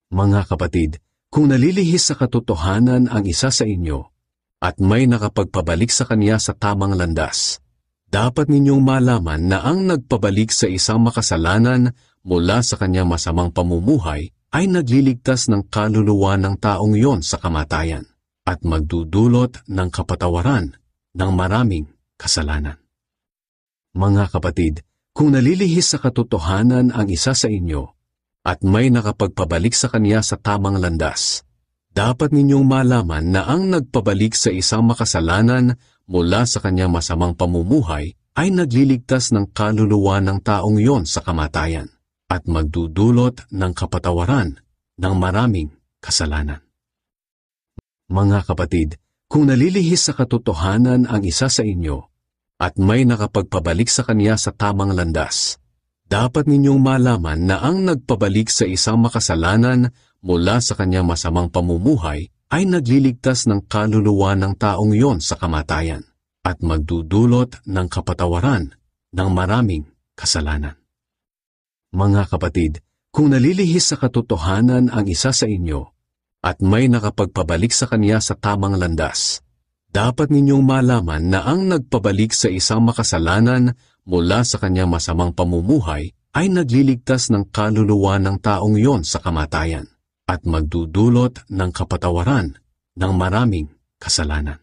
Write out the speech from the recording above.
Mga kapatid, kung nalilihis sa katotohanan ang isa sa inyo, at may nakapagpabalik sa kanya sa tamang landas, dapat ninyong malaman na ang nagpabalik sa isang makasalanan mula sa kanyang masamang pamumuhay ay nagliligtas ng kaluluwa ng taong yon sa kamatayan at magdudulot ng kapatawaran ng maraming kasalanan. Mga kapatid, kung nalilihis sa katotohanan ang isa sa inyo, at may nakapagpabalik sa kanya sa tamang landas, dapat ninyong malaman na ang nagpabalik sa isang makasalanan mula sa kanyang masamang pamumuhay ay nagliligtas ng kaluluwa ng taong yon sa kamatayan at magdudulot ng kapatawaran ng maraming kasalanan. Mga kapatid, kung nalilihis sa katotohanan ang isa sa inyo at may nakapagpabalik sa kanya sa tamang landas, dapat ninyong malaman na ang nagpabalik sa isang makasalanan mula sa kanyang masamang pamumuhay ay nagliligtas ng kaluluwa ng taong yon sa kamatayan at magdudulot ng kapatawaran ng maraming kasalanan. Mga kapatid, kung nalilihis sa katotohanan ang isa sa inyo at may nakapagpabalik sa kanya sa tamang landas, dapat ninyong malaman na ang nagpabalik sa isang makasalanan mula sa kanyang masamang pamumuhay ay nagliligtas ng kaluluwa ng taong yon sa kamatayan at magdudulot ng kapatawaran ng maraming kasalanan.